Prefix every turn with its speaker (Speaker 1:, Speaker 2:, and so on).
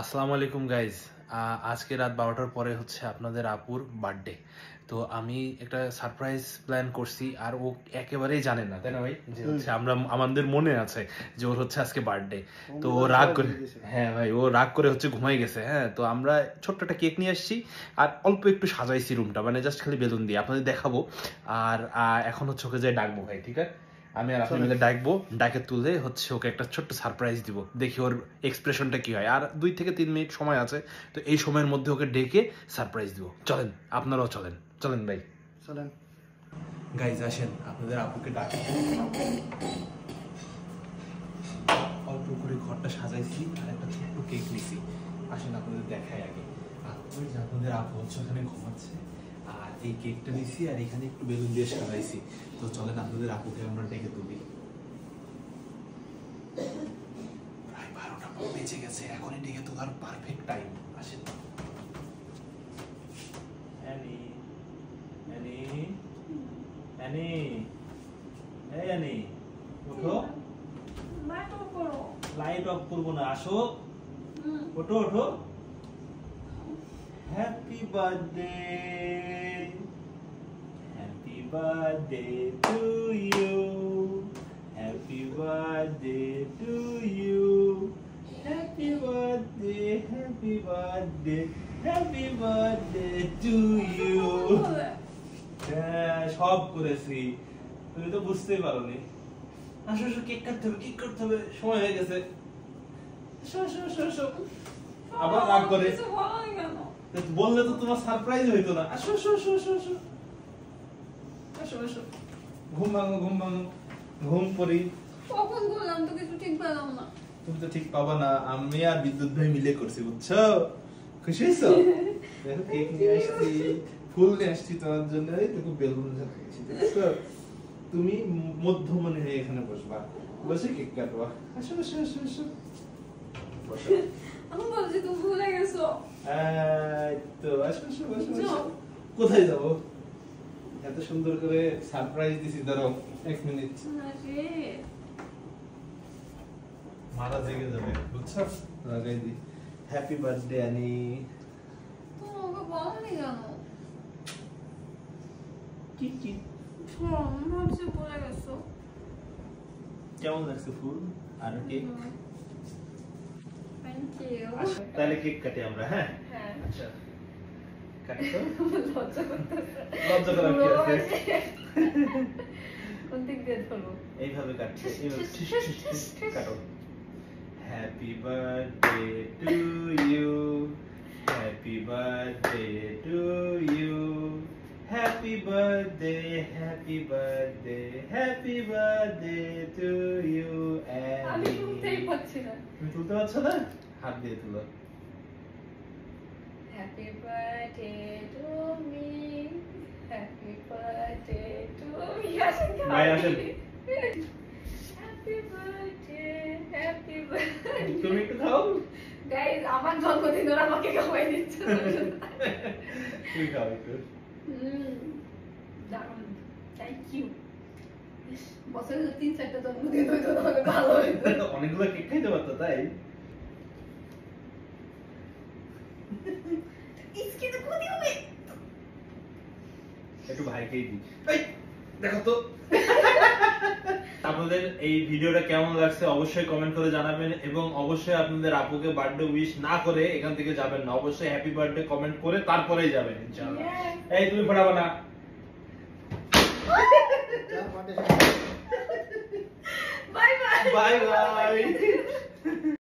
Speaker 1: আসসালামু আলাইকুম গাইজ। আজকে রাত 12টার পরে হচ্ছে আপনাদের আপুর বার্থডে। তো আমি একটা সারপ্রাইজ প্ল্যান করছি, আর ও একেবারেই জানে না, তাই না ভাই, যে হচ্ছে আমাদের মনে আছে যে ওর হচ্ছে আজকে বার্থডে। তো ও রাগ করে, হ্যাঁ ভাই, ও রাগ করে হচ্ছে ঘুমাই গেছে। হ্যাঁ, তো আমরা ছোট্ট একটা কেক নিয়ে আসছি আর অল্প একটু সাজাইছি রুমটা, মানে জাস্ট খালি বেলুন দিয়ে আপনাদের দেখাবো। আর এখন হচ্ছে ওকে যাই ডাকবো ভাই, ঠিক আছে? আমি আর আপনি মিলে ডাকবো, ডাকে তুলে হচ্ছে ওকে একটা ছোট্ট সারপ্রাইজ দিব, দেখি ওর এক্সপ্রেশনটা কি হয়। আর 2 থেকে 3 মিনিট সময় আছে, তো এই সময়ের মধ্যে ওকে ডেকে সারপ্রাইজ দিব। চলেন, আপনারাও চলেন, চলেন ভাই, চলেন। গাইজ আসেন, আপনাদের আপুকে ডাকে। অল্প করে ঘরটা সাজাইছি আর একটা ছোট্ট কেক নিছি। আসেন আপনাদের দেখাই আগে। আপনাদের আপু হচ্ছে ওখানে ঘুমাচ্ছে, আর এই কেকটা নিছি আর এখানে একটু বেলুন দিয়ে সাজাইছি। তো চলেন আপনাদের আপুকে আমরা ডেকে তুলি। প্রায় 12টা বেজে গেছে, এখনই ডেকে তোলার পারফেক্ট টাইম। আসেন। অ্যানি, অ্যানি, অ্যানি, এই অ্যানি, ওঠো। লাইট অফ করবো না, আসো, ওঠো ওঠো। Happy birthday, happy birthday to you, happy birthday to you, happy birthday, happy birthday, happy birthday to you. হ্যাঁ, সব করেছি, তুমি তো বুঝতেই পারোনি। আসো আসো, কেক কাটতে হবে, কেক কাটতে হবে, সময় হয়ে গেছে। আবার রাগ করে, বললে তো তোমার সারপ্রাইজ হইতো না। আসো আসো আসো আসো আসো আসো আসো, ঘুম ভাঙো ঘুম ভাঙো, ঘুম পড়ি।
Speaker 2: কখন বললাম তো কিছু ঠিক পেলাম না।
Speaker 1: তুমি তো ঠিক পাবা না, আমি আর বিদ্যুৎ ভাই মিলে করছি, বুঝছো? খুশি হইছো? দেখো কেক নিয়ে আসছি, ফুল নিয়ে আসছি তোমার জন্য, এই দেখো বেলুন ঝালাইছি, দেখছো? তুমি মধ্যমণি হয়ে এখানে বসবা, বসে কেক কাটবা। আসো আসো আসো আসো, বসো।
Speaker 2: আমি বলছি তুমি ভুলে গেছো।
Speaker 1: এই তো, আসো আসো বসো বসো। কোথায় যাবো? এত সুন্দর করে সারপ্রাইজ দিছি, দাঁড়াও 1 মিনিট।
Speaker 2: আরে
Speaker 1: মারা জেগে যাবে, বুঝছো? লাগাই দি। Happy birthday Annie.
Speaker 2: তুমি আমাকে বলনি কেন?
Speaker 1: কি কি
Speaker 2: আমি ভাবছি ভুলে গেছো।
Speaker 1: কেমন লাগছে ফুল আর কেক?
Speaker 2: Thank you.
Speaker 1: তাহলে কেক কাটি আমরা। হ্যাঁ
Speaker 2: হ্যাঁ,
Speaker 1: আচ্ছা, কাটি তো।
Speaker 2: লজ্জা করতেছে।
Speaker 1: লজ্জা করার কি আছে?
Speaker 2: কোন দিক দিয়ে ধরবো?
Speaker 1: এইভাবে কাটছে, এইভাবে ঠিস ঠিস ঠিস কাটো। Happy birthday to you, happy birthday to you, happy birthday, happy birthday, happy birthday to you.
Speaker 2: আমি তুলতেই পারছি না।
Speaker 1: তুমি তুলতে পারছো না? হাত দিয়ে তুলো।
Speaker 2: Happy birthday to me, happy birthday to me.
Speaker 1: ভাই আসেন,
Speaker 2: হ্যাপি বার্থডে, হ্যাপি বার্থডে।
Speaker 1: তুমি একটু খাও।
Speaker 2: গাইস, আমার জন্মদিন ওরা আমাকে খাওয়াই দিচ্ছে।
Speaker 1: তুমি খাও একটু।
Speaker 2: দারুণ, থ্যাংক ইউ। বছরে 3-4টা জন্মদিন হইতো তাহলে ভালো হইতো।
Speaker 1: অনেকগুলো কেক খাইতে পারতো, তাই?
Speaker 2: ইসকে তো কোদি হবে।
Speaker 1: একটু ভাইকেই দিই। এই দেখো তো। আপনাদের এই ভিডিওটা কেমন লাগছে অবশ্যই কমেন্ট করে জানাবেন, এবং অবশ্যই আপনাদের আপুকে বার্থডে উইশ না করে এখান থেকে যাবেন না, অবশ্যই হ্যাপি বার্থডে কমেন্ট করে তারপরেই যাবেন ইনশাআল্লাহ। এই তুমি ফোটাবা না।
Speaker 2: Bye bye.
Speaker 1: Bye bye.